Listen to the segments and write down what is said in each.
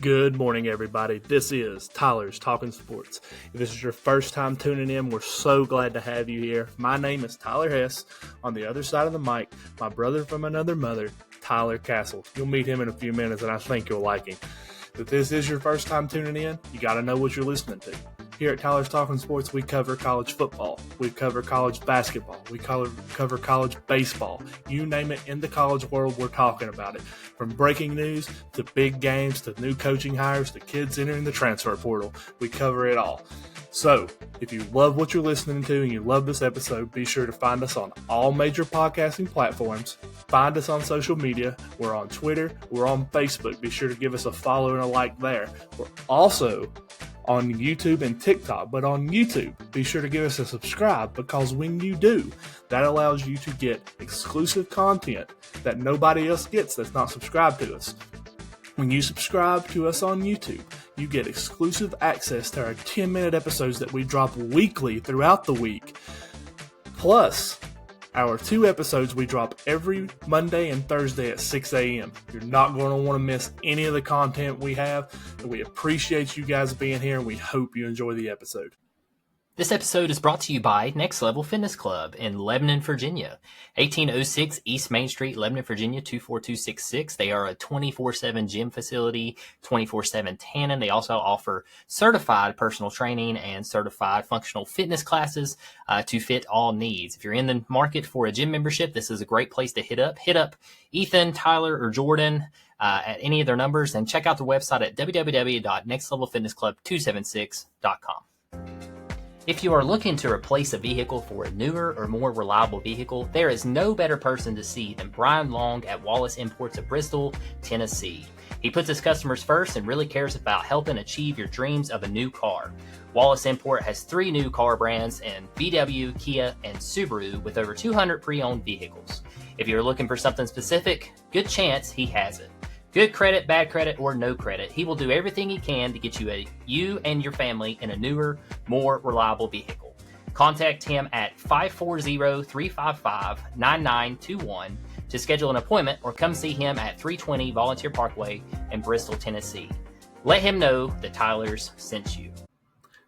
Good morning, everybody. This is Tyler's Talking Sports. If this is your first time tuning in, we're so glad to have you here. My name is Tyler Hess. On the other side of the mic, my brother from another mother, Tyler Castle. You'll meet him in a few minutes, and I think you'll like him. If this is your first time tuning in, you got to know what you're listening to. Here at Tyler's Talking Sports, we cover college football, we cover college basketball, we cover college baseball. You name it in the college world, we're talking about it. From breaking news to big games to new coaching hires to kids entering the transfer portal, we cover it all. So, if you love what you're listening to and you love this episode, be sure to find us on all major podcasting platforms. Find us on social media. We're on Twitter. We're on Facebook. Be sure to give us a follow and a like there. We're also on YouTube and TikTok, but on YouTube, be sure to give us a subscribe, because when you do, that allows you to get exclusive content that nobody else gets that's not subscribed to us. When you subscribe to us on YouTube, you get exclusive access to our 10-minute episodes that we drop weekly throughout the week. Plus, our 2 episodes we drop every Monday and Thursday at 6 a.m. You're not going to want to miss any of the content we have, and we appreciate you guys being here, and we hope you enjoy the episode. This episode is brought to you by Next Level Fitness Club in Lebanon, Virginia. 1806 East Main Street, Lebanon, Virginia, 24266. They are a 24/7 gym facility, 24/7 tanning. They also offer certified personal training and certified functional fitness classes to fit all needs. If you're in the market for a gym membership, this is a great place to hit up. Hit up Ethan, Tyler, or Jordan at any of their numbers, and check out their website at www.nextlevelfitnessclub276.com. If you are looking to replace a vehicle for a newer or more reliable vehicle, there is no better person to see than Brian Long at Wallace Imports of Bristol, Tennessee. He puts his customers first and really cares about helping achieve your dreams of a new car. Wallace Import has 3 new car brands in VW, Kia, and Subaru, with over 200 pre-owned vehicles. If you're looking for something specific, good chance he has it. Good credit, bad credit, or no credit, he will do everything he can to get you and your family in a newer, more reliable vehicle. Contact him at 540-355-9921 to schedule an appointment, or come see him at 320 Volunteer Parkway in Bristol, Tennessee. Let him know that Tyler's sent you.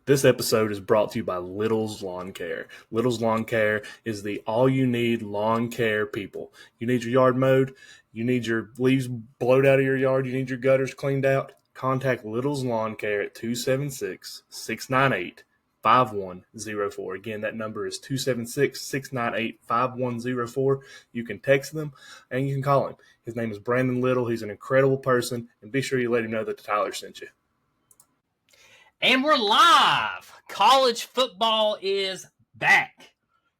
This episode is brought to you by Little's Lawn Care. Little's Lawn Care is the all-you-need lawn care people. You need your yard mowed, you need your leaves blowed out of your yard, you need your gutters cleaned out, contact Little's Lawn Care at 276-698-5104. Again, that number is 276-698-5104. You can text them and you can call him. His name is Brandon Little. He's an incredible person, and be sure you let him know that Tyler sent you. And we're live. College football is back.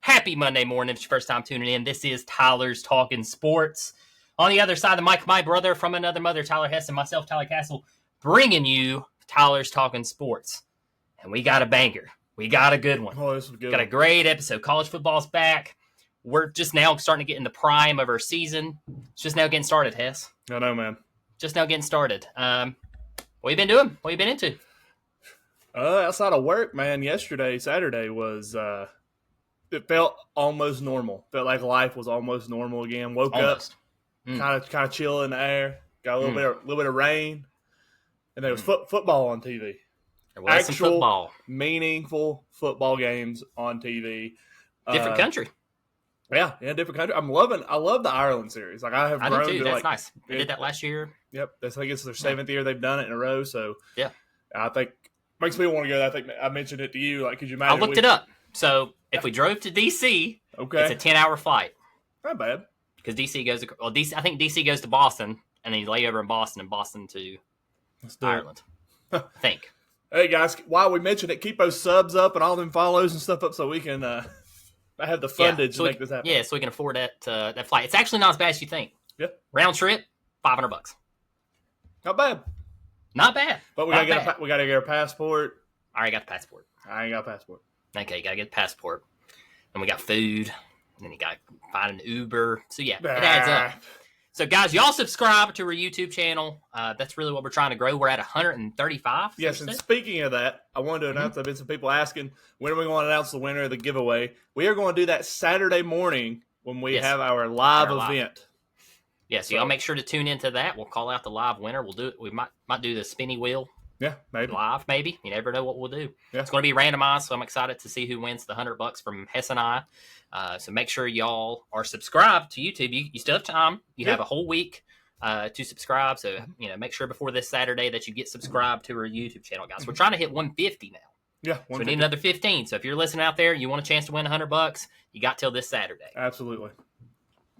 Happy Monday morning. If it's your first time tuning in, this is Tyler's Talking Sports. On the other side of the mic, my brother from another mother, Tyler Hess, and myself, Tyler Castle, bringing you Tyler's Talking Sports. And we got a banger. We got a good one. Oh, this is a good Got one. a great episode. College football's back. We're just now starting to get in the prime of our season. It's just now getting started, Hess. I know, man. Just now getting started. What you been doing? What you been into? Outside of work, man, Saturday was, it felt almost normal. Felt like life was almost normal again. Woke Almost. up, kind of chill in the air. Got a little bit of rain, and there was football on TV. There was some football. Meaningful football games on TV. Different country. Yeah, different country. I love the Ireland series. Like I do grown too. to That's nice. They did that last year. Yep, I think it's their 7th year they've done it in a row. So yeah, I think makes me want to go. I think I mentioned it to you. Like, could you imagine? I looked it up. So if we drove to DC, okay, it's a 10-hour flight. Not bad. Because DC goes to I think DC goes to Boston, and then you lay over in Boston, and Boston to Ireland. I think. Hey guys, while we mention it, keep those subs up and all them follows and stuff up so we can have the fundage to make this happen. Yeah, so we can afford that flight. It's actually not as bad as you think. Yeah. Round trip, $500. Not bad. Not bad. But we gotta get our passport. I already got the passport. I ain't got a passport. Okay, you gotta get the passport. And we got food. And then you gotta find an Uber. So yeah, it adds up. So guys, y'all subscribe to our YouTube channel. That's really what we're trying to grow. We're at 135. Yes, and speaking of that, I wanted to announce there have been some people asking, when are we going to announce the winner of the giveaway? We are going to do that Saturday morning when we have our live event. Yeah, so y'all make sure to tune into that. We'll call out the live winner. We'll do it. We might do the spinny wheel. Yeah, maybe live. Maybe you never know what we'll do. Yeah. It's going to be randomized, so I'm excited to see who wins the $100 from Hess and I. So make sure y'all are subscribed to YouTube. You still have time. You have a whole week to subscribe. So make sure before this Saturday that you get subscribed to our YouTube channel, guys. We're trying to hit 150 now. Yeah, so we need another 15. So if you're listening out there, you want a chance to win $100, you got till this Saturday. Absolutely,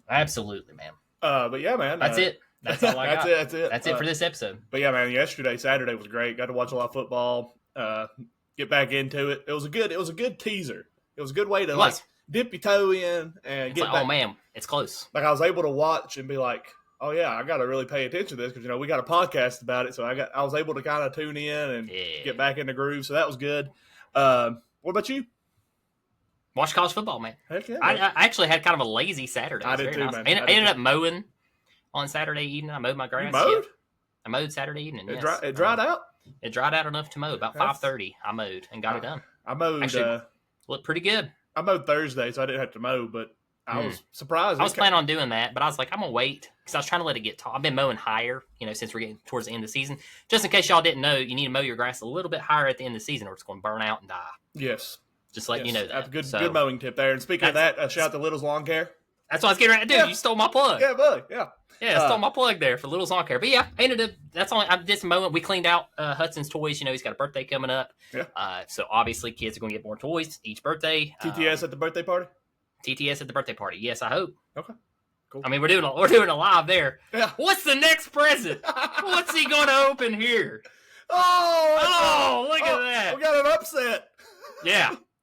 man. But yeah, man, that's it. That's all I got. That's it. That's it for this episode. But yeah, man, Saturday was great. Got to watch a lot of football. Get back into it. It was a good teaser. It was a good way to dip your toe in and get back. Oh man, it's close. Like I was able to watch and be like, oh yeah, I got to really pay attention to this because we got a podcast about it. So I was able to kind of tune in and get back in the groove. So that was good. What about you? Watch college football, man. Heck yeah, man. I actually had kind of a lazy Saturday. I did too, nice. man. I ended up mowing on Saturday evening. I mowed my grass. You mowed? Yeah. I mowed Saturday evening. It yes. dried out? It dried out enough to mow. About 5:30, I mowed and got it done. I mowed. Actually, looked pretty good. I mowed Thursday, so I didn't have to mow, but I was surprised. I was planning on doing that, but I was like, I'm going to wait because I was trying to let it get tall. I've been mowing higher, since we're getting towards the end of the season. Just in case y'all didn't know, you need to mow your grass a little bit higher at the end of the season or it's going to burn out and die. Yes. Just letting you know that. That's a good mowing tip there. And speaking of that, shout out to Little's Lawn Care. That's what I was getting ready to do. Yeah. You stole my plug. Yeah, buddy. Yeah. Yeah, I stole my plug there for Little's Lawn Care. But yeah, I did some mowing. We cleaned out Hudson's toys. He's got a birthday coming up. Yeah. So obviously kids are going to get more toys each birthday. TTS at the birthday party? TTS at the birthday party. Yes, I hope. Okay. Cool. I mean, we're doing a live there. Yeah. What's the next present? What's he going to open here? Oh, look at that. We got an upset.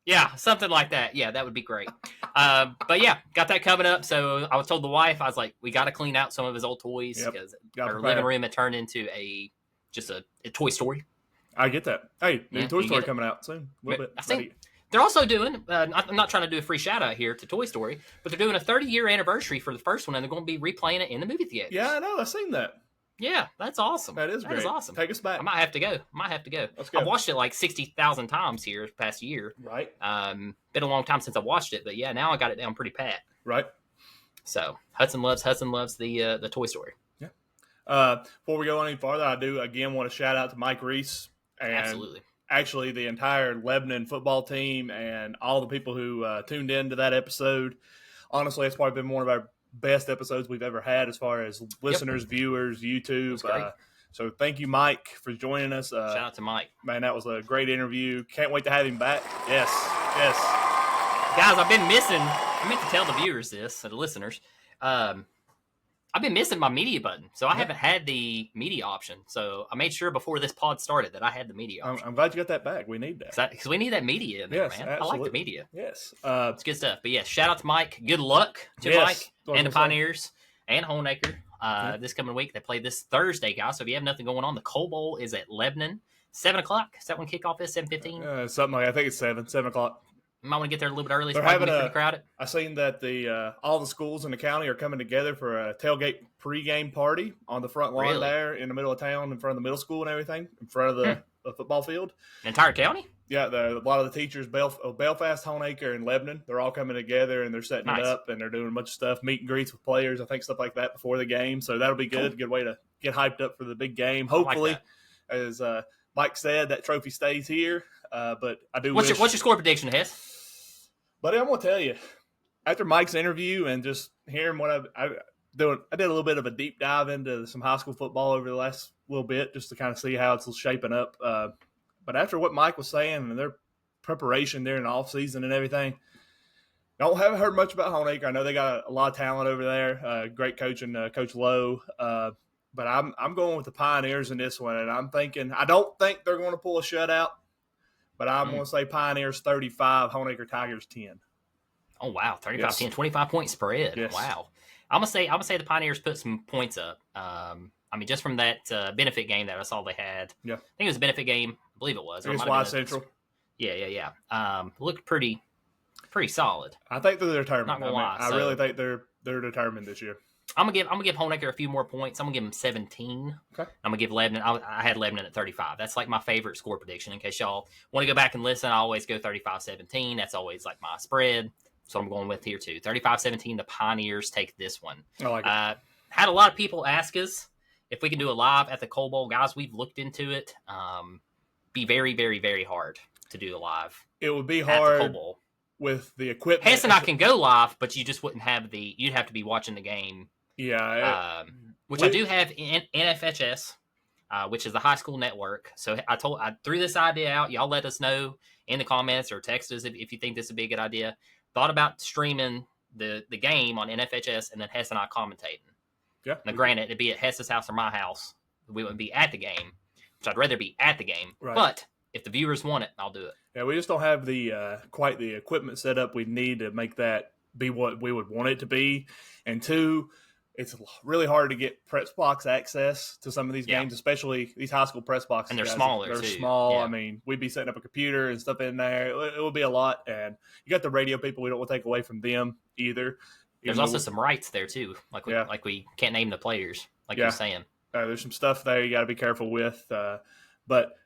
Yeah, something like that. Yeah, that would be great. But yeah, got that coming up. So I was told the wife, I was like, we got to clean out some of his old toys because our living room had turned into a Toy Story. I get that. Hey, new Toy Story coming out soon. A little bit. They're also doing, I'm not trying to do a free shout out here to Toy Story, but they're doing a 30-year anniversary for the first one, and they're going to be replaying it in the movie theater. Yeah, I know. I've seen that. Yeah, that's awesome. That is great. That is awesome. Take us back. I might have to go. Let's go. I've watched it like 60,000 times here past year. Right. Been a long time since I watched it, but yeah, now I got it down pretty pat. Right. So Hudson loves the Toy Story. Yeah. Before we go any farther, I do again want to shout out to Mike Reese and Absolutely. Actually the entire Lebanon football team and all the people who tuned into that episode. Honestly, it's probably been one of our best episodes we've ever had as far as listeners, viewers, YouTube. So thank you, Mike, for joining us. Shout out to Mike. Man, that was a great interview. Can't wait to have him back. Yes. Guys, I've been missing. I meant to tell the viewers this, the listeners. I've been missing my media button, so I haven't had the media option. So I made sure before this pod started that I had the media option. I'm glad you got that back. We need that. Because we need that media in there, man. Absolutely. I like the media. Yes. It's good stuff. But yeah, shout out to Mike. Good luck to Mike and the Pioneers and Honeacre. This coming week, they play this Thursday, guys. So if you have nothing going on, the Coal Bowl is at Lebanon, 7 o'clock. Is that when kickoff is? 7:15? Something like that. I think it's 7 o'clock. You might want to get there a little bit early. They're having pretty crowded. I seen that all the schools in the county are coming together for a tailgate pregame party on the front lawn there in the middle of town, in front of the middle school and everything, in front of the football field. The entire county? Yeah, a lot of the teachers, Belfast, Honeacre, and Lebanon, they're all coming together and they're setting it up and they're doing a bunch of stuff, meet and greets with players, I think stuff like that before the game. So that'll be good. Cool. Good way to get hyped up for the big game. Hopefully, as Mike said, that trophy stays here. But I do. What's your score prediction, Hess? Buddy, I'm gonna tell you. After Mike's interview and just hearing what I did a little bit of a deep dive into some high school football over the last little bit, just to kind of see how it's shaping up. But after what Mike was saying and their preparation during the off season and everything, haven't heard much about Honeacre. I know they got a lot of talent over there. Great coaching, Coach Lowe. But I'm going with the Pioneers in this one, and I'm thinking I don't think they're going to pull a shutout. But I'm going to say Pioneers 35, Honeacre Tigers 10. Oh, wow. 35-10, 25-point spread. Yes. Wow. I'm gonna say the Pioneers put some points up. I mean, just from that benefit game that I saw they had. Yeah. I think it was a benefit game. I believe it was. It was Wise Central. Yeah. Looked pretty solid. I think they're determined. Not gonna lie. I really think they're determined this year. I'm gonna give Honeacre a few more points. I'm gonna give them 17. Okay. I'm gonna give Lebanon. I had Lebanon at 35. That's like my favorite score prediction. In case y'all want to go back and listen, I always go 35-17. That's always like my spread. So I'm going with here too. 35-17. The Pioneers take this one. I like it. had a lot of people ask us if we can do a live at the Coal Bowl. Guys, we've looked into it. Be very, very, very hard to do a live. It would be at the Coal hard Bowl. with the equipment. Hess and I can go live, but you just wouldn't have you'd have to be watching the game. Yeah. Which I do have in NFHS, which is the high school network. So I threw this idea out. Y'all let us know in the comments or text us if you think this would be a good idea. Thought about streaming the game on NFHS and then Hess and I commentating. Yeah. Now, granted, it'd be at Hess's house or my house. We wouldn't be at the game, which I'd rather be at the game. Right. But if the viewers want it, I'll do it. Yeah, we just don't have the quite the equipment set up we need to make that be what we would want it to be. And two, it's really hard to get press box access to some of these games, especially these high school press boxes. And they're guys. smaller, They're too. small. Yeah. I mean, we'd be setting up a computer and stuff in there. It would be a lot. And you got the radio people. We don't want to take away from them either. There's also some rights there, too. Like we can't name the players, like you're saying. There's some stuff there you got to be careful with. But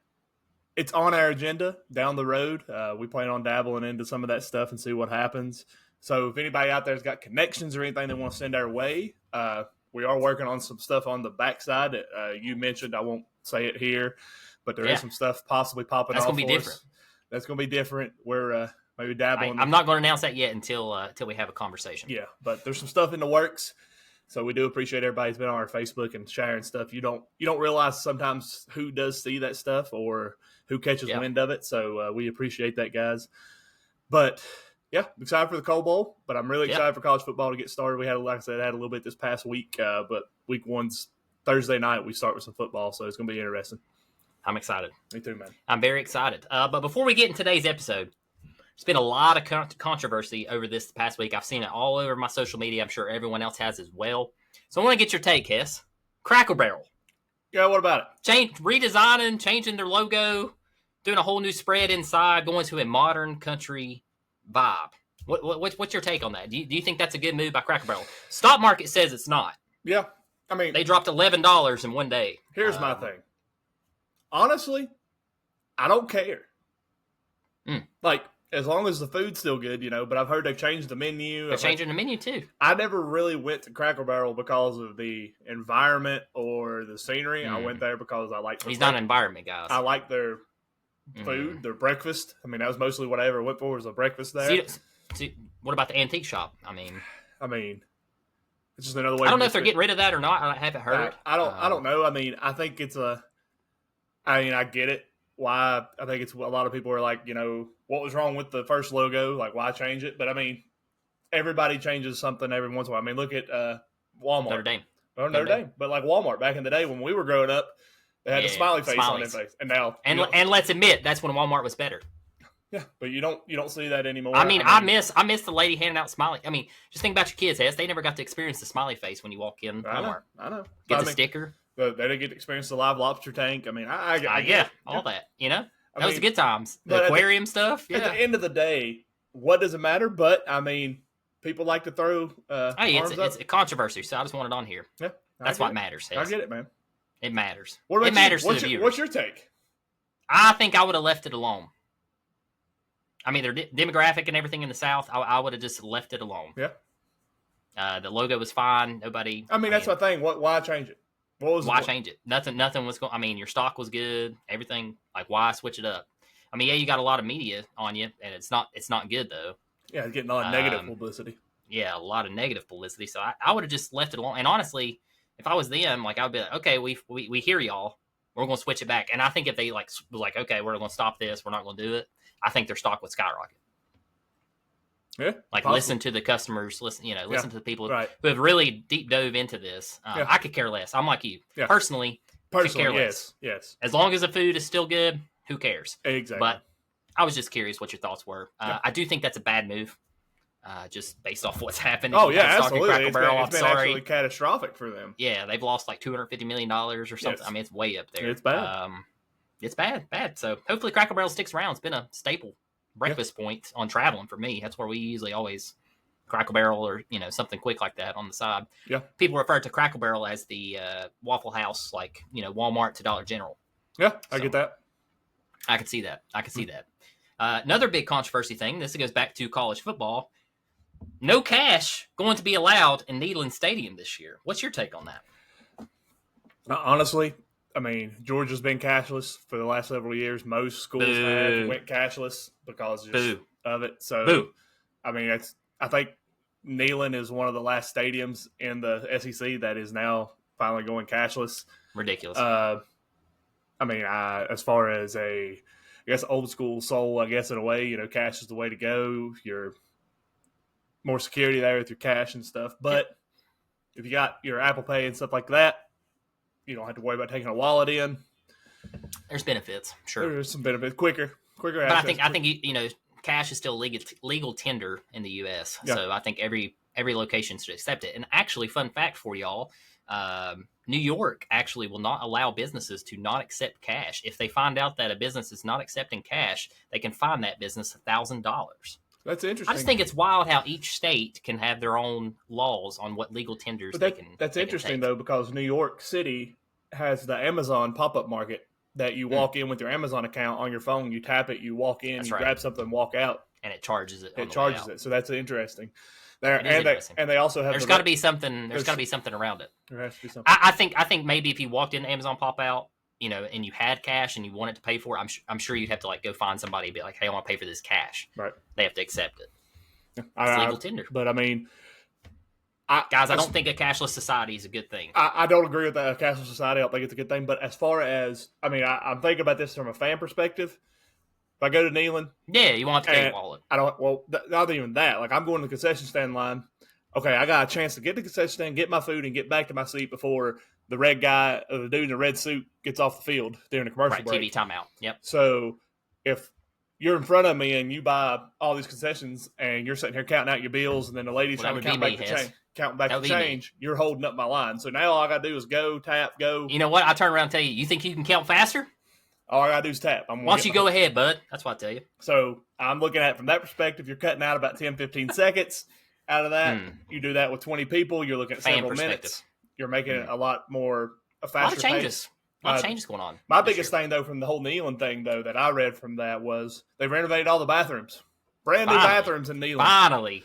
it's on our agenda down the road. We plan on dabbling into some of that stuff and see what happens. So if anybody out there's got connections or anything they want to send our way, we are working on some stuff on the backside that you mentioned. I won't say it here, but there is some stuff possibly popping off. That's going to be different. That's going to be different. We're maybe dabbling. I'm not going to announce that yet until we have a conversation. Yeah, but there's some stuff in the works. So we do appreciate everybody who's been on our Facebook and sharing stuff. You don't realize sometimes who does see that stuff or who catches wind of it. So we appreciate that, guys. But yeah, I'm excited for the Coal Bowl, but I'm really excited for college football to get started. We had, like I said, had a little bit this past week, but week one's Thursday night. We start with some football, so it's going to be interesting. I'm excited. Me too, man. I'm very excited. But before we get in today's episode, there's been a lot of controversy over this past week. I've seen it all over my social media. I'm sure everyone else has as well. So I want to get your take, Hess. Cracker Barrel. Yeah, what about it? Redesigning, changing their logo, doing a whole new spread inside, going to a modern country vibe. What's your take on that? Do you think that's a good move by Cracker Barrel? Stock market says it's not. Yeah, I mean, they dropped $11 in one day. Here's my thing. Honestly, I don't care. Like, as long as the food's still good, but I've heard they've changed the menu. They're changing the menu, too. I never really went to Cracker Barrel because of the environment or the scenery. I went there because I like He's not an environment, guys. I like their food, their breakfast. I mean, that was mostly what I ever went for was a breakfast there. See, what about the antique shop? I mean, it's just another way. I don't know if they're getting rid of that or not. I haven't heard. I don't know. I mean, I think it's I get it. Why I think it's a lot of people are like, what was wrong with the first logo? Like, why change it? But I mean, everybody changes something every once in a while. I mean, look at Walmart. Notre Dame. Oh, Notre Dame. But like Walmart back in the day when we were growing up, they had the smiley face on their face. And now and let's admit that's when Walmart was better. Yeah, but you don't see that anymore. I mean, I miss the lady handing out smiley. I mean, just think about your kids, Hess. They never got to experience the smiley face when you walk in Walmart. I know. Get the sticker. They didn't get to experience the live lobster tank. I mean, I get all that. That was the good times. The aquarium stuff. Yeah. At the end of the day, what does it matter? But I mean, people like to throw. It's a controversy, so I just want it on here. Yeah, that's what matters. I get it, man. It matters. It matters to the viewers. What's your take? I think I would have left it alone. I mean, their demographic and everything in the South, I would have just left it alone. Yeah. The logo was fine. Nobody. I mean, that's my thing. Why change it? Why change it? Nothing was going. I mean, your stock was good. Everything. Like, why switch it up? I mean, yeah, you got a lot of media on you, and it's not good though. Yeah, it's getting a lot of negative publicity. Yeah, a lot of negative publicity. So I would have just left it alone. And honestly, if I was them, like, I'd be like, okay, we hear y'all. We're going to switch it back. And I think if they was like, okay, we're going to stop this. We're not going to do it. I think their stock would skyrocket. Yeah, like possible. Listen to the customers. Listen to the people who have really deep dove into this. I could care less. I'm like you. Personally, could care less. Yes. As long as the food is still good, who cares? Exactly. But I was just curious what your thoughts were. I do think that's a bad move, just based off what's happened. Oh yeah, absolutely. Cracker Barrel, it's been actually catastrophic for them. Yeah, they've lost like $250 million or something. Yes. I mean, it's way up there. It's bad. It's bad. So hopefully Cracker Barrel sticks around. It's been a staple breakfast point on traveling for me. That's where we usually always Cracker Barrel or something quick like that on the side. Yeah, people refer to Cracker Barrel as the Waffle House, like Walmart to Dollar General. Yeah, I get that. I can see that. Another big controversy thing. This goes back to college football. No cash going to be allowed in Neyland Stadium this year. What's your take on that? Honestly, I mean, Georgia's been cashless for the last several years. Most schools have went cashless because of it. So, I mean, I think Neyland is one of the last stadiums in the SEC that is now finally going cashless. Ridiculous. I mean, as far as I guess old school soul, I guess in a way, cash is the way to go. You're more security there with your cash and stuff. But if you got your Apple Pay and stuff like that, you don't have to worry about taking a wallet in. There's benefits, sure. There's some benefits, quicker. But access. I think cash is still legal tender in the U.S. Yeah. So I think every location should accept it. And actually, fun fact for y'all. New York actually will not allow businesses to not accept cash. If they find out that a business is not accepting cash, they can fine that business $1,000. That's interesting. I just think it's wild how each state can have their own laws on what legal tenders they can. That's interesting though, because New York City has the Amazon pop-up market that you walk in with your Amazon account on your phone. You tap it, you walk in, grab something, walk out, and it charges it. It charges it. So that's interesting. And they also have. There's got to be something. There's got to be something around it. There has to be something. I think maybe if you walked in Amazon Pop Out, and you had cash and you wanted to pay for it, I'm sure you'd have to go find somebody and be like, hey, I want to pay for this cash. Right. They have to accept it. It's legal tender. But I mean, I don't think a cashless society is a good thing. I don't agree with that. A cashless society, I don't think it's a good thing. But as far as I'm thinking about this from a fan perspective. If I go to Neyland, you won't have to pay a wallet. I don't. Well, not even that. I'm going to the concession stand line. Okay, I got a chance to get to the concession stand, get my food, and get back to my seat before the red guy, the dude in the red suit, gets off the field during the commercial break. TV timeout. Yep. So if you're in front of me and you buy all these concessions and you're sitting here counting out your bills, and then the lady's trying to count back the change, you're holding up my line. So now all I got to do is go, tap, go. You know what? I turn around and tell you, you think you can count faster? All I got to do is tap. Why don't you go ahead, bud? That's what I tell you. So I'm looking at it from that perspective. You're cutting out about 10, 15 seconds out of that. You do that with 20 people. You're looking at several minutes. You're making it a lot more faster. A lot of changes. A lot of changes going on. My biggest thing, though, from the whole Neyland thing, though, that I read from that was they renovated all the bathrooms. Brand new bathrooms in Neyland. Finally.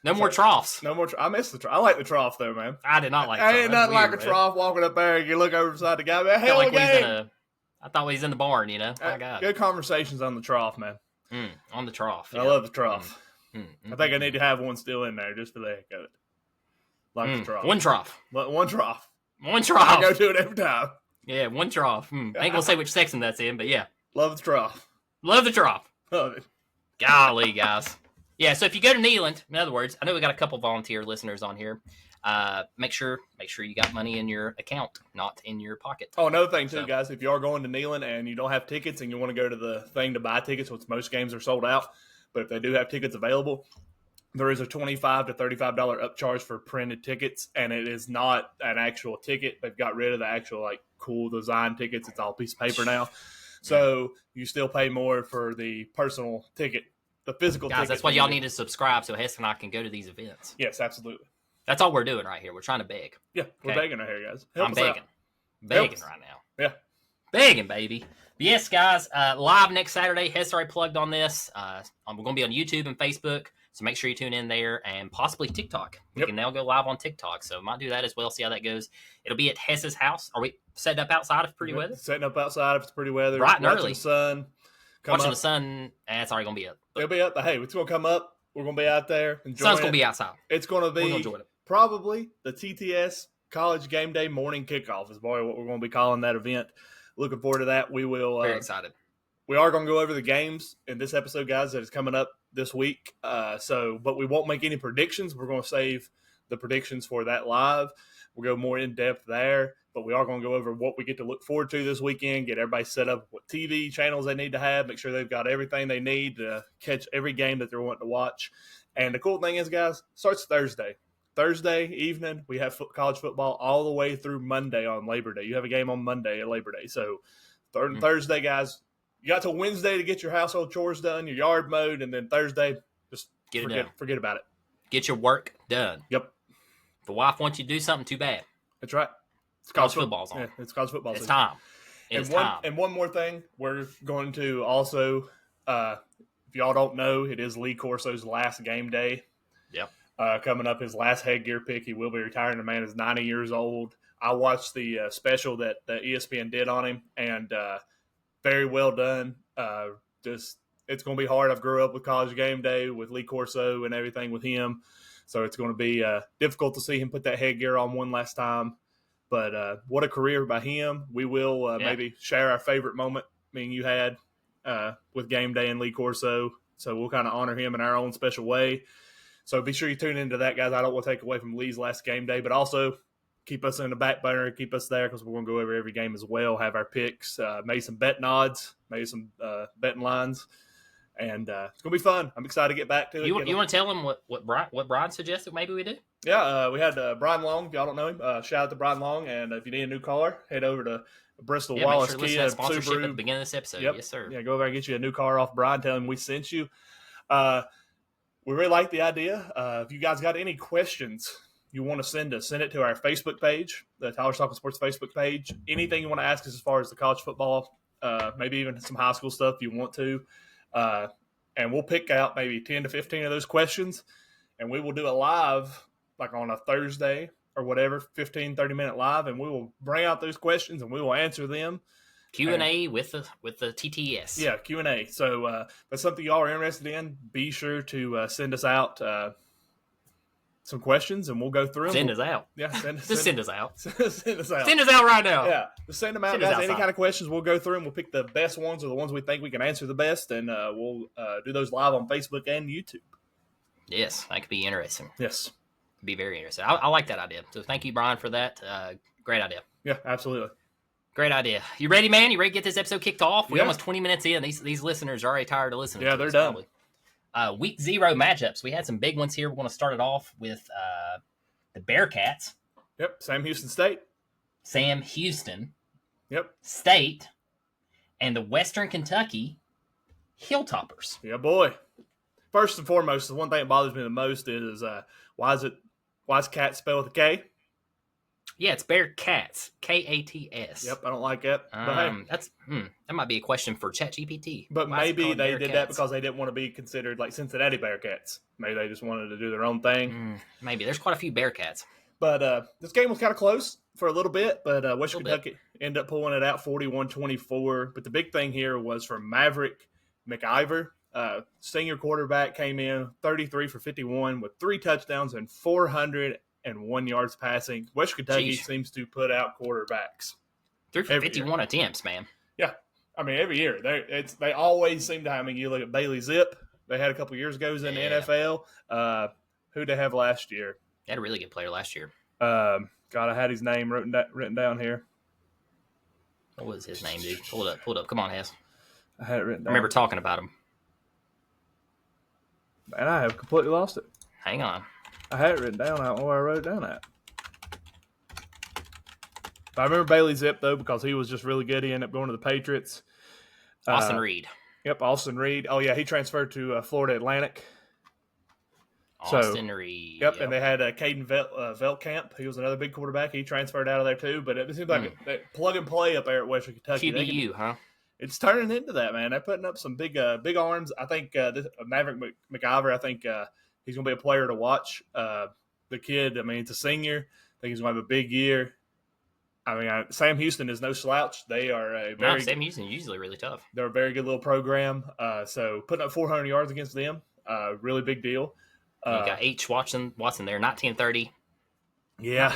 No more troughs. No more. I miss the trough. I like the trough, though, man. I did not like the trough. I ain't nothing like a trough walking up there and you look over beside the guy. Man, hell like I thought he was in the barn, My God. Good conversations on the trough, man. On the trough. I love the trough. I think I need to have one still in there just for the heck of it. Like the trough. One trough. One trough. One trough. I go to it every time. Yeah, one trough. I ain't going to say which section that's in, but yeah. Love the trough. Love the trough. Love it. Golly, guys. Yeah, so if you go to Neyland, in other words, I know we got a couple volunteer listeners on here. Make sure you got money in your account, not in your pocket. Oh, another thing too, guys, if you are going to Neyland and you don't have tickets and you want to go to the thing to buy tickets, which most games are sold out, but if they do have tickets available, there is a $25 to $35 upcharge for printed tickets, and it is not an actual ticket. They've got rid of the actual cool design tickets. It's all a piece of paper now. So you still pay more for the personal ticket, the physical ticket. Guys, that's why y'all need to subscribe so Hess and I can go to these events. Yes, absolutely. That's all we're doing right here. We're trying to beg. Yeah, we're begging right here, guys. I'm begging. Begging right now. Yeah. Begging, baby. But yes, guys, live next Saturday. Hess already plugged on this. We're going to be on YouTube and Facebook, so make sure you tune in there, and possibly TikTok. We can now go live on TikTok, so might do that as well, see how that goes. It'll be at Hess's house. Are we setting up outside if pretty weather? Setting up outside if it's pretty weather. Bright and early. The sun. Watching the sun, and it's already going to be up. It'll be up, but hey, it's going to come up. We're going to be out there enjoying sun's going to be outside. It's going to be we're gonna enjoy it. Probably the TTS College Game Day morning kickoff is what we're going to be calling that event. Looking forward to that. We will. Very excited. We are going to go over the games in this episode, guys, that is coming up this week. But we won't make any predictions. We're going to save the predictions for that live. We'll go more in depth there, but we are going to go over what we get to look forward to this weekend, get everybody set up what TV channels they need to have, make sure they've got everything they need to catch every game that they're wanting to watch. And the cool thing is, guys, starts Thursday. Thursday evening, we have college football all the way through Monday on Labor Day. You have a game on Monday at Labor Day. So Thursday, guys, you got till Wednesday to get your household chores done, your yard mowed, and then Thursday, just forget about it. Get your work done. Yep. If the wife wants you to do something, too bad. That's right. It's college football's on. Yeah, it's college football. It's time. It's time. And one more thing, we're going to also, if y'all don't know, it is Lee Corso's last game day Yep. Coming up, his last headgear pick. He will be retiring. The man is 90 years old. I watched the special that ESPN did on him, and very well done. Just it's going to be hard. I've grew up with College Game Day with Lee Corso and everything with him, so it's going to be difficult to see him put that headgear on one last time. But what a career by him. We will maybe share our favorite moment me and you had with Game Day and Lee Corso. So we'll kind of honor him in our own special way. So be sure you tune into that, guys. I don't want to take away from Lee's last Game Day, but also keep us in the back burner, keep us there because we're going to go over every game as well, have our picks, maybe some betting odds, maybe some betting lines. And it's going to be fun. I'm excited to get back to it. You want to tell them what Brian suggested maybe we do? Yeah, we had Brian Long. If y'all don't know him, shout out to Brian Long. And if you need a new car, head over to Bristol Wallace make sure Kia sponsorship Subaru. At the beginning of this episode. Yep. Yes, sir. Yeah, go over and get you a new car off Brian. Tell him we sent you. We really like the idea. If you guys got any questions you want to send it to our Facebook page, the Tyler's Talking Sports Facebook page. Anything you want to ask us as far as the college football, maybe even some high school stuff if you want to. And we'll pick out maybe 10 to 15 of those questions, and we will do a live like on a Thursday or whatever, 15, 30-minute live, and we will bring out those questions and we will answer them. Q&A with the TTS. Yeah, Q&A. So if that's something y'all are interested in, be sure to send us out some questions, and we'll go through them. Send us out. Yeah, send us out. Send us out. Send us out right now. Yeah, just send them out, guys. Any kind of questions, we'll go through them. We'll pick the best ones or the ones we think we can answer the best, and we'll do those live on Facebook and YouTube. Yes, that could be interesting. Yes. Be very interesting. I like that idea. So thank you, Brian, for that. Great idea. Yeah, absolutely. Great idea. You ready, man? You ready to get this episode kicked off? We're almost 20 minutes in. These listeners are already tired of listening. Yeah, they're done. Week 0 matchups. We had some big ones here. We're going to start it off with the Bearcats. Yep, Sam Houston State. Sam Houston. Yep. State. And the Western Kentucky Hilltoppers. Yeah, boy. First and foremost, the one thing that bothers me the most is why is cat spelled with a K? Yeah, it's Bearcats. K-A-T-S. Yep, I don't like that. That might be a question for ChatGPT. But maybe they did that because they didn't want to be considered like Cincinnati Bearcats. Maybe they just wanted to do their own thing. Maybe. There's quite a few Bearcats. But this game was kind of close for a little bit, but Western Kentucky ended up pulling it out 41-24. But the big thing here was from Maverick McIver. Senior quarterback came in 33 for 51 with 3 touchdowns and 401 yards passing. Western Kentucky seems to put out quarterbacks. 3 for 51 attempts, man. Yeah. I mean, every year. They always seem to have. I mean, you look at Bailey Zip. They had a couple years ago in the NFL. Who'd they have last year? They had a really good player last year. God, I had his name written down here. What was his name, dude? Pull it up. Come on, Hess. I had it written down. I remember talking about him. And I have completely lost it. Hang on. I had it written down. I don't know where I wrote it down at. But I remember Bailey Zip, though, because he was just really good. He ended up going to the Patriots. Austin Reed. Yep, Austin Reed. Oh, yeah, he transferred to Florida Atlantic. Austin Reed. Yep, and they had Caden Veltkamp. He was another big quarterback. He transferred out of there, too. But it seems like a plug and play up there at Western Kentucky. QBU, huh? It's turning into that, man. They're putting up some big arms. I think Maverick McIver, I think he's going to be a player to watch. The kid, I mean, it's a senior. I think he's going to have a big year. I mean, Sam Houston is no slouch. They are Sam Houston is usually really tough. They're a very good little program. So putting up 400 yards against them, really big deal. You got H. Watson there, 1930. Yeah,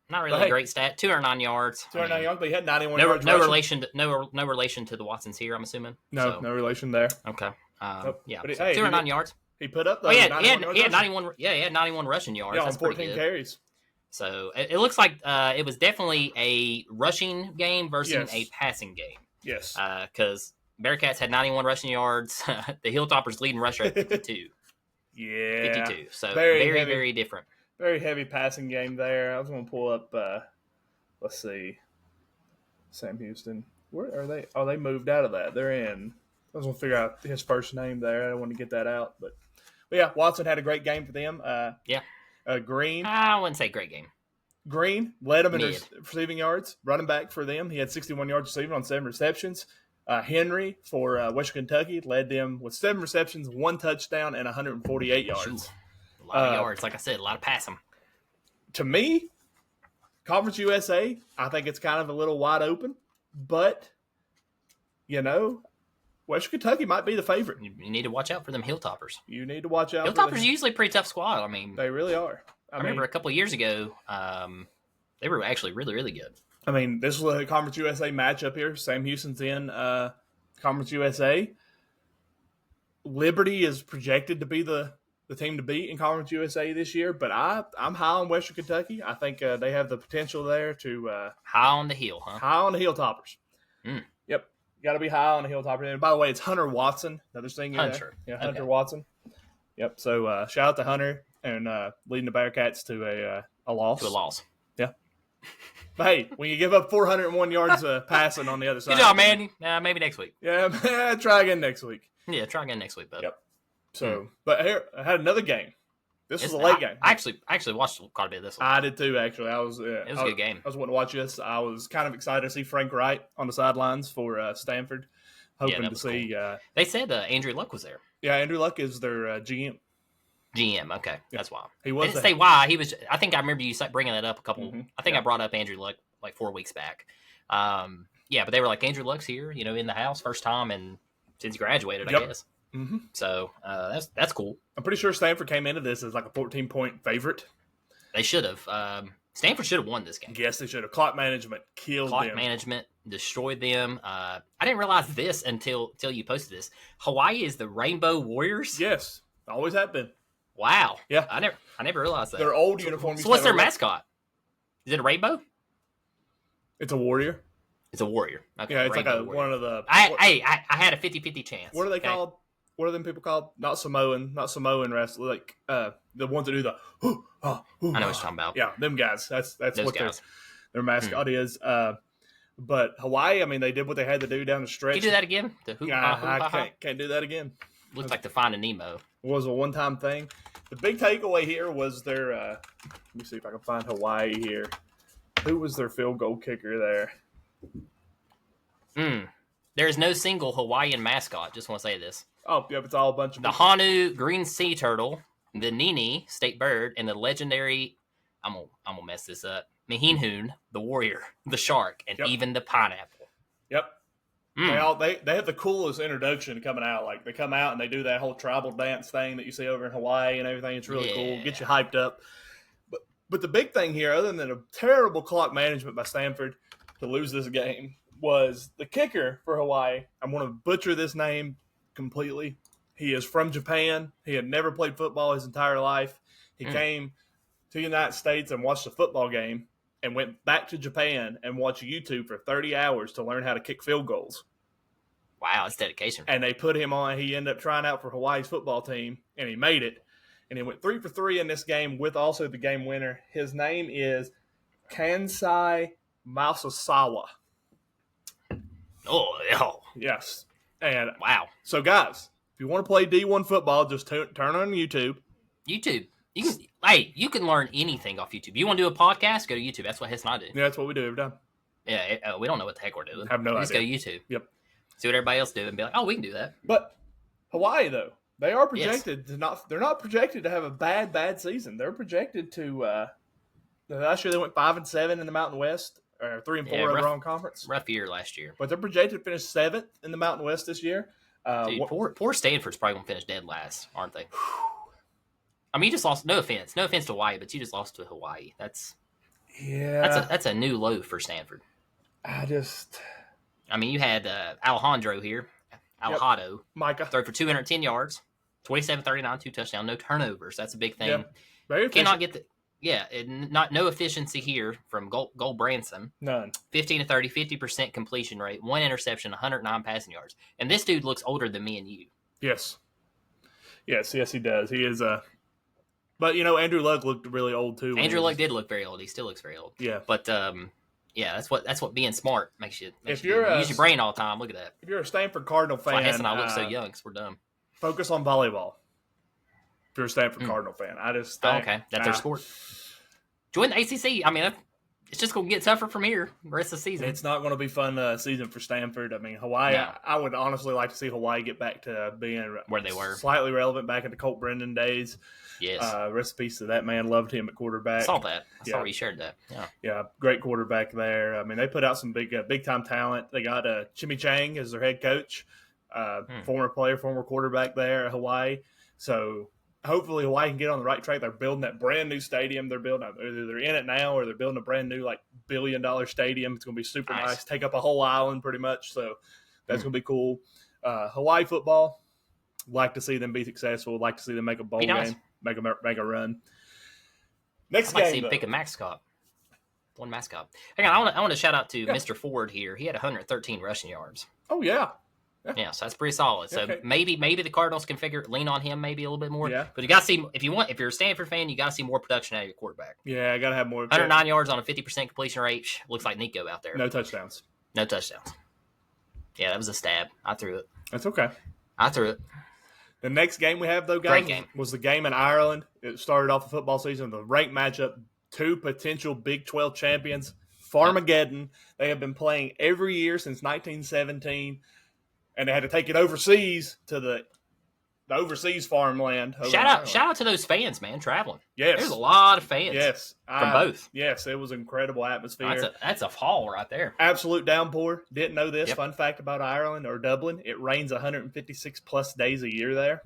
not really a great stat. 209 yards. 209 yards, but he had 91 yards. No relation to the Watsons here, I'm assuming. No relation there. Okay. Nope. Yeah. But 209 yards. He put up. He had 91. Yeah, he had 91 rushing yards. Yeah, That's on 14 carries. So it looks like it was definitely a rushing game versus a passing game. Yes. Because Bearcats had 91 rushing yards. The Hilltoppers leading rusher at 52. Yeah. 52. So very different. Very heavy passing game there. I was going to pull up, let's see, Sam Houston. Where are they? Oh, they moved out of that. They're in. I was going to figure out his first name there. I don't want to get that out. But yeah, Watson had a great game for them. Green. I wouldn't say great game. Green led them in receiving yards. Running back for them. He had 61 yards receiving on 7 receptions. Henry for Western Kentucky led them with 7 receptions, 1 touchdown, and 148 yards. A lot of yards, like I said, a lot of passing. To me, Conference USA, I think it's kind of a little wide open, but Western Kentucky might be the favorite. You need to watch out for them Hilltoppers. You need to watch out. Hilltoppers are usually a pretty tough squad. I mean, they really are. I remember a couple of years ago, they were actually really, really good. I mean, this was a Conference USA matchup here. Sam Houston's in Conference USA. Liberty is projected to be the team to beat in Conference USA this year, but I'm high on Western Kentucky. I think they have the potential there to high on the hill, huh? High on the Hilltoppers. Yep, got to be high on the Hilltoppers. And by the way, it's Hunter Watson, another senior. Hunter, yeah, Hunter Watson. Yep. So shout out to Hunter and leading the Bearcats to a loss. To a loss. Yeah. But hey, when you give up 401 yards passing on the other side, good job, man. Maybe next week. Yeah, try again next week. Yeah, try again next week, bud. Yep. So, but here I had another game. This was a late game. I actually watched quite a bit of this one. I did too. Actually, it was a good game. I was wanting to watch this. I was kind of excited to see Frank Wright on the sidelines for Stanford, hoping to see. Cool. They said Andrew Luck was there. Yeah, Andrew Luck is their GM. GM, okay, that's why he was. They didn't say why he was. I think I remember you bringing that up a couple. Mm-hmm. I think I brought up Andrew Luck like 4 weeks back. Yeah, but they were like Andrew Luck's here, in the house first time and since he graduated, I guess. Mm-hmm. So that's cool. I'm pretty sure Stanford came into this as like a 14-point favorite. They should have. Stanford should have won this game. Yes, they should have. Clock management killed them. Clock management destroyed them. I didn't realize this until you posted this. Hawaii is the Rainbow Warriors. Yes, always have been. Wow. Yeah, I never realized that. Their old uniform. So what's their mascot? Is it a rainbow? It's a warrior. It's a warrior. Okay, yeah, it's like one of the. I had a 50-50 chance. What are they called? What are them people called? Not Samoan wrestlers. Like the ones that do the. I know what you're talking about. Yeah, them guys. That's those what guys. Their mascot is. But Hawaii, I mean, they did what they had to do down the stretch. Can you do that again? I can't do that again. Looks like the Finding Nemo. Was a one-time thing. The big takeaway here was their. Let me see if I can find Hawaii here. Who was their field goal kicker there? There is no single Hawaiian mascot. Just want to say this. Oh, yep, it's all a bunch of the Honu green sea turtle, the Nini state bird, and the legendary. I'm gonna mess this up. Mihinhun, the warrior, the shark, and even the pineapple. Yep. They have the coolest introduction coming out. Like they come out and they do that whole tribal dance thing that you see over in Hawaii and everything. It's really cool. Get you hyped up. But the big thing here, other than a terrible clock management by Stanford to lose this game, was the kicker for Hawaii. I'm going to butcher this name completely. He is from Japan. He had never played football his entire life. He came to the United States and watched a football game and went back to Japan and watched YouTube for 30 hours to learn how to kick field goals. Wow, that's dedication. And they put him on. He ended up trying out for Hawaii's football team, and he made it. And he went 3 for 3 in this game with also the game winner. His name is Kansai Masasawa. Oh. Yes. And wow. So, guys, if you want to play D1 football, just turn on YouTube. YouTube. You can learn anything off YouTube. You want to do a podcast? Go to YouTube. That's what Hess and I do. Yeah, that's what we do every time. Yeah, we don't know what the heck we're doing. I have no idea. Just go to YouTube. Yep. See what everybody else do and be like, oh, we can do that. But Hawaii, though, they are projected to not. They're not projected to have a bad season. They're projected to. Last year they went 5-7 in the Mountain West, or 3-4 overall in conference. Rough year last year. But they're projected to finish 7th in the Mountain West this year. Dude, poor Stanford's probably gonna finish dead last, aren't they? I mean, you just lost. No offense to Hawaii, but you just lost to Hawaii. That's a new low for Stanford. I mean, you had Alejandro here, Alejado, Micah, throw for 210 yards, 27-39, 2 touchdowns, no turnovers. That's a big thing. Yep. Very cannot get no efficiency here from Gold Branson. None. 15 to 30, 50% completion rate, 1 interception, 109 passing yards. And this dude looks older than me and you. Yes, he does. He is but Andrew Luck looked really old too. Andrew Luck did look very old. He still looks very old. Yeah. But that's what being smart makes you. Use your brain all the time. Look at that. If you're a Stanford Cardinal fan, Hess and I look so young because we're dumb. Focus on volleyball. If you're a Stanford Cardinal fan, I just think, okay, that's their sport. Join the ACC. I mean, It's just going to get tougher from here the rest of the season. It's not going to be fun season for Stanford. I mean, Hawaii, No. I would honestly like to see Hawaii get back to being Where they were. Slightly relevant back in the Colt Brennan days. Yes. Rest in peace to that man. Loved him at quarterback. I saw that. I saw you shared that. Yeah. Yeah, great quarterback there. I mean, they put out some big time talent. They got Jimmy Chang as their head coach, former player, former quarterback there at Hawaii. So hopefully Hawaii can get on the right track. They're building that brand new stadium. They're building either they're in it now or they're building a brand new like $1 billion stadium. It's going to be super nice. Take up a whole island pretty much. So that's going to be cool. Hawaii football, like to see them be successful. Like to see them make a bowl game, make a run. Next game, see pick a mascot. One mascot. Hang on, I want to shout out to Mr. Ford here. He had 113 rushing yards. Oh yeah. Yeah, so that's pretty solid. So maybe the Cardinals can lean on him maybe a little bit more. Yeah. But you got to see if you're a Stanford fan, you got to see more production out of your quarterback. Yeah, I got to have more. 109 yards on a 50% completion rate. Looks like Nico out there. No touchdowns. No touchdowns. Yeah, that was a stab. I threw it. That's okay. I threw it. The next game we have, though, guys, was the game in Ireland. It started off the football season, the ranked matchup, two potential Big 12 champions, Farmageddon. They have been playing every year since 1917, and they had to take it overseas to the overseas farmland. Shout out to those fans, man, traveling. Yes. There's a lot of fans. Yes. From both. Yes, it was an incredible atmosphere. That's a haul right there. Absolute downpour. Didn't know this. Yep. Fun fact about Ireland or Dublin, it rains 156 plus days a year there.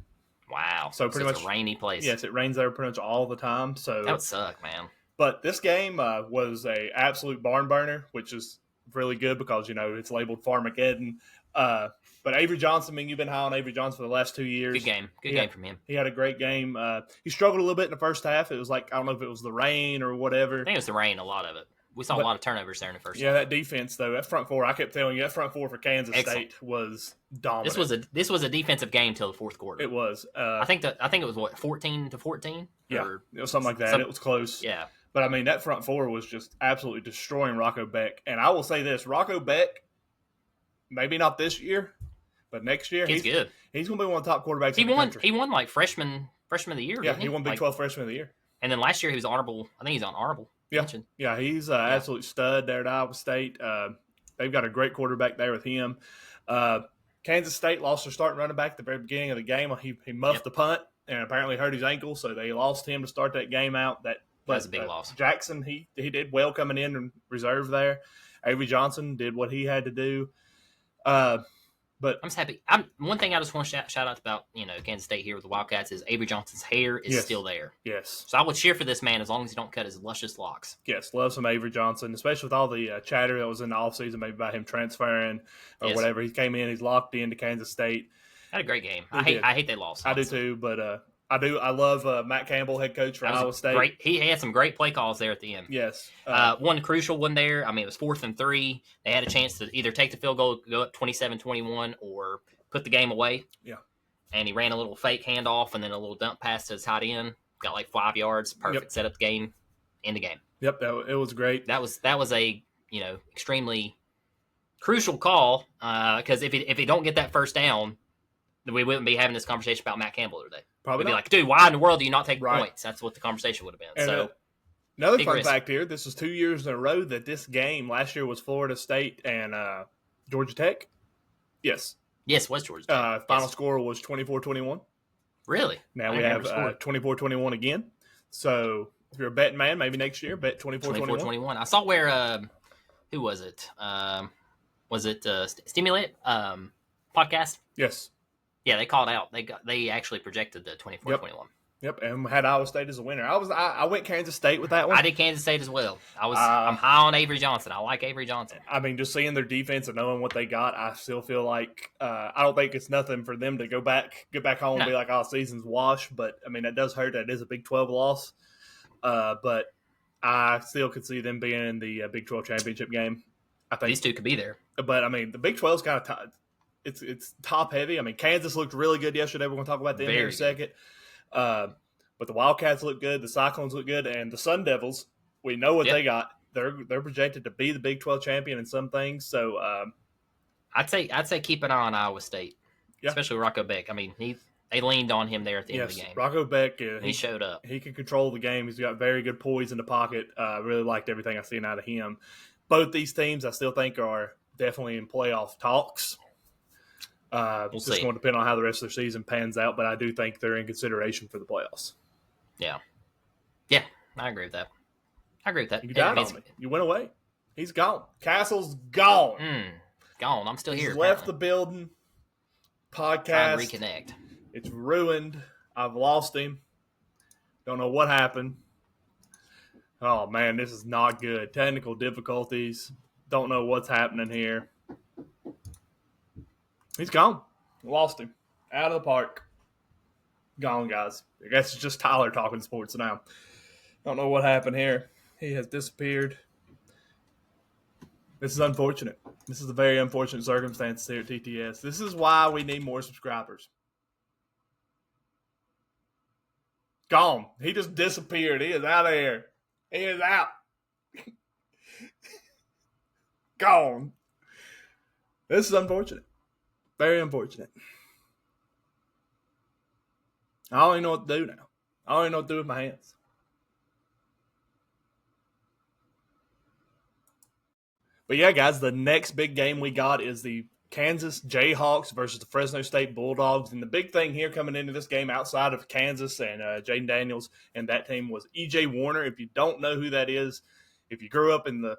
Wow. So pretty much it's a rainy place. Yes, it rains there pretty much all the time. So that would suck, man. But this game was a absolute barn burner, which is really good because, it's labeled Farmageddon. But Avery Johnson, you've been high on Avery Johnson for the last 2 years. Good game. Good game from him. He had a great game. He struggled a little bit in the first half. It was like, I don't know if it was the rain or whatever. I think it was the rain, a lot of it. We saw a lot of turnovers there in the first half. Yeah, that defense, though, that front four, I kept telling you, that front four for Kansas State was dominant. This was a defensive game till the fourth quarter. It was. I think it was, 14-14? Yeah, it was something like that. It was close. Yeah. But, that front four was just absolutely destroying Rocco Beck. And I will say this, Rocco Beck, maybe not this year, but next year, he's good. He's going to be one of the top quarterbacks in the country. He won like freshman of the year. Yeah, he won Big 12 freshman of the year. And then last year he was honorable. I think he's on honorable. Yeah, yeah, he's an absolute stud there at Iowa State. They've got a great quarterback there with him. Kansas State lost their starting running back at the very beginning of the game. He muffed the punt and apparently hurt his ankle, so they lost him to start that game out. That's a big loss. Jackson, he did well coming in reserve there. Avery Johnson did what he had to do. But I'm just happy. One thing I just want to shout out about Kansas State here with the Wildcats is Avery Johnson's hair is still there. Yes. So I would cheer for this man as long as he don't cut his luscious locks. Yes, love some Avery Johnson, especially with all the chatter that was in the offseason, maybe about him transferring or whatever. He came in, he's locked into Kansas State. Had a great game. I hate they lost. I do too, but I love Matt Campbell, head coach for Iowa State. He had some great play calls there at the end. Yes. One crucial one there. It was 4th and 3. They had a chance to either take the field goal, go up 27-21, or put the game away. Yeah. And he ran a little fake handoff and then a little dump pass to his tight end. Got like 5 yards. Perfect. Set up the game. End the game. Yep. It was great. That was a extremely crucial call because if he don't get that first down, then we wouldn't be having this conversation about Matt Campbell today. Probably We'd be like, dude, why in the world do you not take points? That's what the conversation would have been. And so another fun fact here: this was 2 years in a row that this game last year was Florida State and Georgia Tech. Yes. Yes, was Georgia Tech. Final score was 24-21. Really? Now we have 24-21 again. So if you're a betting man, maybe next year, bet 24-21. I saw where who was it? Was it Stimulate podcast? Yes. Yeah, they called out. They actually projected the 24-21. Yep, and had Iowa State as a winner. I went Kansas State with that one. I did Kansas State as well. I'm high on Avery Johnson. I like Avery Johnson. Just seeing their defense and knowing what they got, I still feel like I don't think it's nothing for them to get back home and be like, oh, season's washed. But that does hurt. That is a Big 12 loss. But I still could see them being in the Big 12 championship game. I think these two could be there. But the Big 12 is kind of it's top heavy. Kansas looked really good yesterday. We're going to talk about them in a second. But the Wildcats look good, the Cyclones look good, and the Sun Devils, we know what they got. They're projected to be the Big 12 champion in some things. So I'd say keep an eye on Iowa State, especially Rocco Beck. They leaned on him there at the end of the game. Rocco Beck, he showed up. He can control the game. He's got very good poise in the pocket. Really liked everything I've seen out of him. Both these teams, I still think, are definitely in playoff talks. We'll just see. going to depend on how the rest of their season pans out, but I do think they're in consideration for the playoffs. Yeah, I agree with that. You died on me. You went away. He's gone. Castle's gone. Gone. I'm still here. He's left the building. Podcast. Reconnect. It's ruined. I've lost him. Don't know what happened. Oh, man, this is not good. Technical difficulties. Don't know what's happening here. He's gone. Lost him. Out of the park. Gone, guys. I guess it's just Tyler talking sports now. Don't know what happened here. He has disappeared. This is unfortunate. This is a very unfortunate circumstance here at TTS. This is why we need more subscribers. Gone. He just disappeared. He is out of here. He is out. Gone. This is unfortunate. Very unfortunate. I don't even know what to do now. I don't even know what to do with my hands. But yeah, guys, the next big game we got is the Kansas Jayhawks versus the Fresno State Bulldogs. And the big thing here coming into this game outside of Kansas and Jaden Daniels and that team was E.J. Warner. If you don't know who that is, if you grew up in the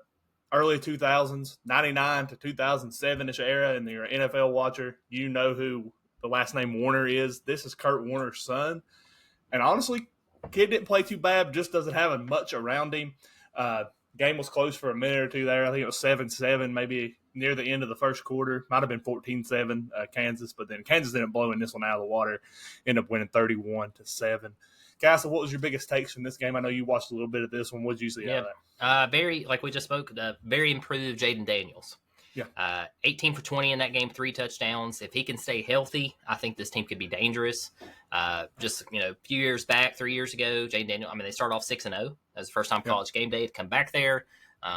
early 2000s, 99 to 2007-ish era, and you're an NFL watcher, you know who the last name Warner is. This is Kurt Warner's son. And honestly, kid didn't play too bad, just doesn't have much around him. Game was close for a minute or two there. I think it was 7-7, maybe near the end of the first quarter. Might have been 14-7 Kansas, but then Kansas ended up blowing this one out of the water. Ended up winning 31-7. Castle, what was your biggest takes from this game? I know you watched a little bit of this one. What did you see out of that? Very, like we just spoke, very improved Jaden Daniels. Yeah. 18 for 20 in that game, 3 touchdowns. If he can stay healthy, I think this team could be dangerous. Just, a few years back, 3 years ago, Jaden Daniels, they started off 6-0. That was the first time college game day to come back there.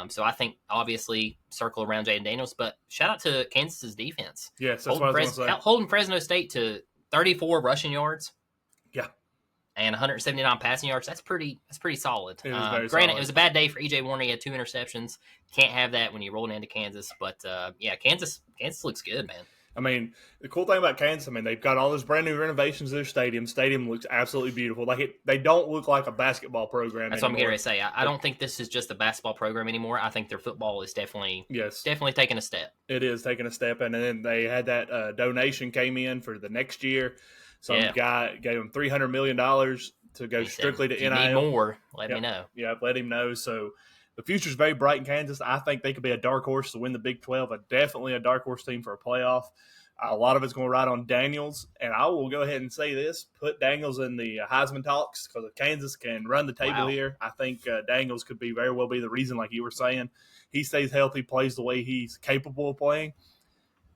So I think, obviously, circle around Jaden Daniels. But shout out to Kansas's defense. Yes, that's what I was going to say. Holding Fresno State to 34 rushing yards. Yeah. And 179 passing yards. That's pretty solid. It was very granted, solid. It was a bad day for E.J. Warner. He had 2 interceptions. Can't have that when you're rolling into Kansas. But, Kansas looks good, man. The cool thing about Kansas, they've got all those brand new renovations to their stadium. Stadium looks absolutely beautiful. They don't look like a basketball program That's anymore. What I'm getting ready to say. I don't think this is just a basketball program anymore. I think their football is definitely taking a step. It is taking a step. And then they had that donation came in for the next year. Some guy gave him $300 million to go strictly to NIL. If you need more, let me know. Yeah, let him know. So the future's very bright in Kansas. I think they could be a dark horse to win the Big 12, definitely a dark horse team for a playoff. A lot of it's going to ride on Daniels, and I will go ahead and say this, put Daniels in the Heisman talks because if Kansas can run the table here, I think Daniels could very well be the reason, like you were saying. He stays healthy, plays the way he's capable of playing.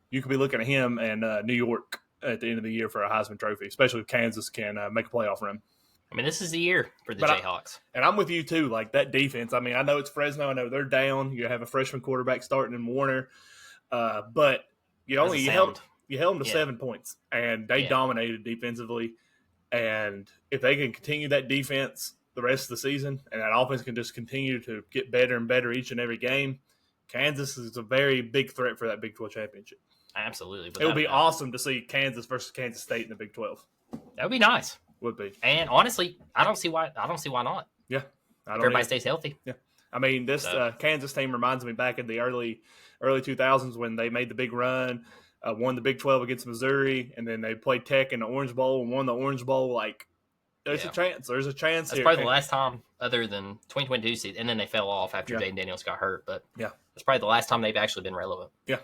You could be looking at him and New York at the end of the year for a Heisman Trophy, especially if Kansas can make a playoff run. This is the year for the Jayhawks. And I'm with you, too. Like, that defense, I know it's Fresno. I know they're down. You have a freshman quarterback starting in Warner. But you held them to 7 points, and they dominated defensively. And if they can continue that defense the rest of the season, and that offense can just continue to get better and better each and every game, Kansas is a very big threat for that Big 12 championship. Absolutely. It would be awesome to see Kansas versus Kansas State in the Big 12. That would be nice. Would be. And honestly, I don't see why not. Yeah. If everybody stays healthy. Yeah. This Kansas team reminds me back in the early 2000s when they made the big run, won the Big 12 against Missouri, and then they played Tech in the Orange Bowl and won the Orange Bowl. There's a chance. There's a chance. That's probably the last time, other than 2022 season, and then they fell off after Jaden Daniels got hurt. But it's probably the last time they've actually been relevant. Yeah.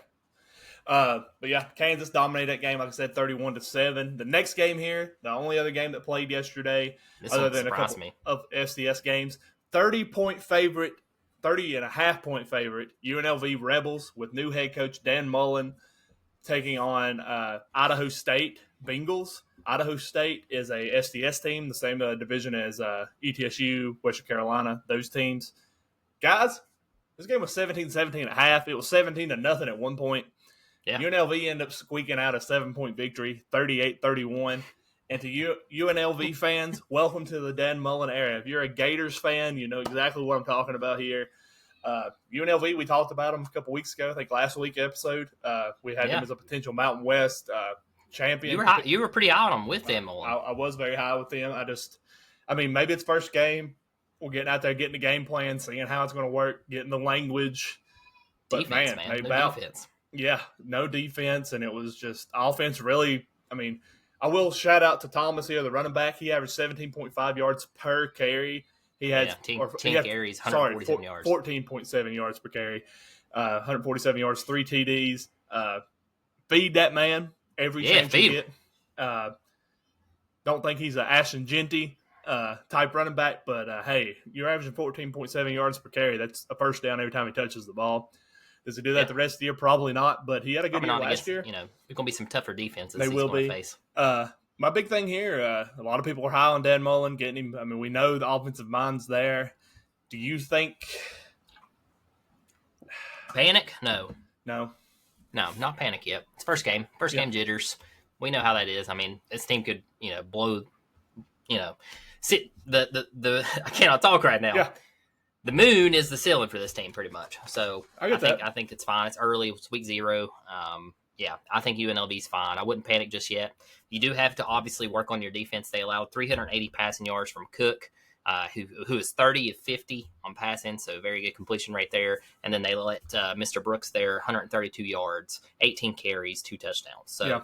Kansas dominated that game, like I said, 31-7. The next game here, the only other game that played yesterday, other than a couple of FCS games, 30-point favorite, 30.5-point favorite, UNLV Rebels with new head coach Dan Mullen taking on Idaho State Bengals. Idaho State is a SDS team, the same division as ETSU, Western Carolina, those teams. Guys, this game was 17-17.5. It was 17-0 at one point. Yeah. UNLV ended up squeaking out a 7-point victory, 38-31. And to you UNLV fans, welcome to the Dan Mullen era. If you're a Gators fan, you know exactly what I'm talking about here. UNLV, we talked about them a couple weeks ago. I think last week episode, we had them as a potential Mountain West champion. You were pretty high on them with them. I was very high with them. Maybe it's first game. We're getting out there, getting the game plan, seeing how it's going to work, getting the language. But defense, man. No defense. Yeah, no defense, and it was just offense really. I will shout out to Thomas here, the running back. He averaged 17.5 yards per carry. He had 10 carries, 147 yards. 14.7 yards per carry, 147 yards, 3 TDs. Feed that man every chance you get. Don't think he's an Ashton Genty type running back, but hey, you're averaging 14.7 yards per carry. That's a first down every time he touches the ball. Does he do that the rest of the year? Probably not, but he had a good year last year. There's going to be some tougher defenses they will be. Face. My big thing here, a lot of people are high on Dan Mullen, getting him. We know the offensive mind's there. Do you think panic? No, not panic yet. It's first game jitters. We know how that is. This team could, blow, sit the I cannot talk right now. Yeah. The moon is the ceiling for this team, pretty much. So I think it's fine. It's early. It's week 0. I think UNLV's fine. I wouldn't panic just yet. You do have to obviously work on your defense. They allowed 380 passing yards from Cook, who is 30 of 50 on passing, so very good completion rate there. And then they let Mr. Brooks there 132 yards, 18 carries, 2 touchdowns. So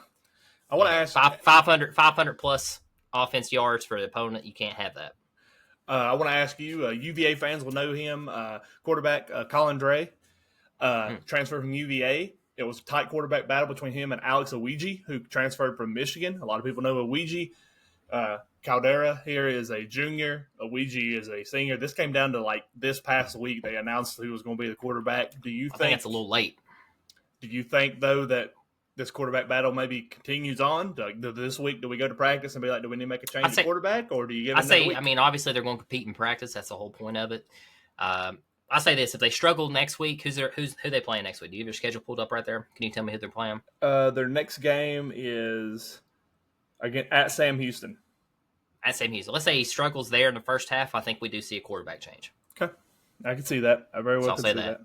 I want to ask 500 plus offense yards for the opponent. You can't have that. I want to ask you, UVA fans will know him, quarterback Colin Dre, transferred from UVA. It was a tight quarterback battle between him and Alex Owigi, who transferred from Michigan. A lot of people know Owigi. Caldera here is a junior. Owigi is a senior. This came down to this past week. They announced who was going to be the quarterback. I think it's a little late. Do you think, though, that this quarterback battle maybe continues on? This week, do we go to practice and be like, do we need to make a change at quarterback, or do you give it another week? Obviously they're going to compete in practice. That's the whole point of it. I say this: if they struggle next week, who they playing next week? Do you have your schedule pulled up right there? Can you tell me who they're playing? Their next game is again at Sam Houston. At Sam Houston. Let's say he struggles there in the first half. I think we do see a quarterback change. Okay, I can see that. I very well can see that.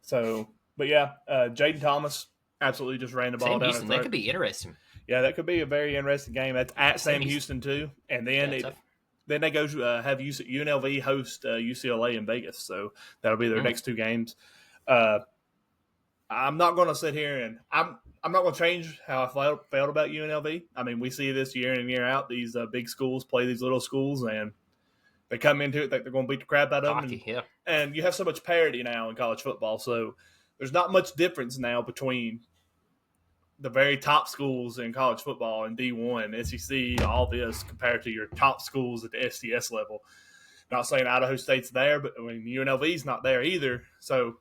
So, but yeah, Jaden Thomas absolutely just ran the ball down. Houston, that could be interesting. Yeah, that could be a very interesting game. That's at Sam Houston too, and then then they go have UNLV host UCLA in Vegas, so that'll be their next 2 games. I'm not going to sit here and I'm not going to change how I felt about UNLV. We see this year in and year out. These big schools play these little schools, and they come into it think they're going to beat the crap out of them. And you have so much parity now in college football, so there's not much difference now between the very top schools in college football and D1, SEC, all this compared to your top schools at the FCS level. Not saying Idaho State's there, but UNLV's not there either. So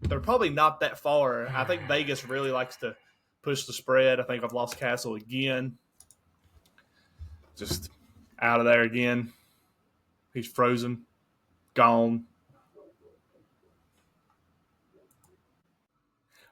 they're probably not that far. I think Vegas really likes to push the spread. I think I've lost Castle again. Just out of there again. He's frozen. Gone.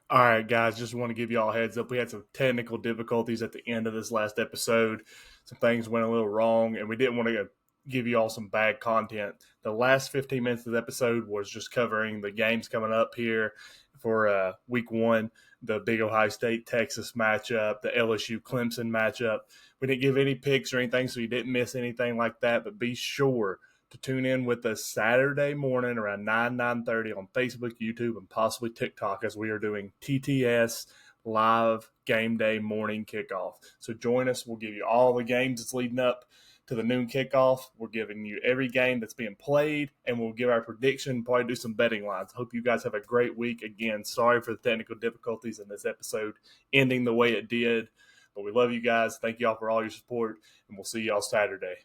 All right, guys, just want to give you all a heads up. We had some technical difficulties at the end of this last episode. Some things went a little wrong, and we didn't want to give you all some bad content. The last 15 minutes of the episode was just covering the games coming up here for week 1, the big Ohio State-Texas matchup, the LSU-Clemson matchup. We didn't give any picks or anything, so you didn't miss anything like that, but be sure to tune in with us Saturday morning around 9:30 on Facebook, YouTube, and possibly TikTok as we are doing TTS live game day morning kickoff. So join us. We'll give you all the games that's leading up to the noon kickoff. We're giving you every game that's being played, and we'll give our prediction, probably do some betting lines. Hope you guys have a great week. Again, sorry for the technical difficulties in this episode ending the way it did, but we love you guys. Thank you all for all your support, and we'll see y'all Saturday.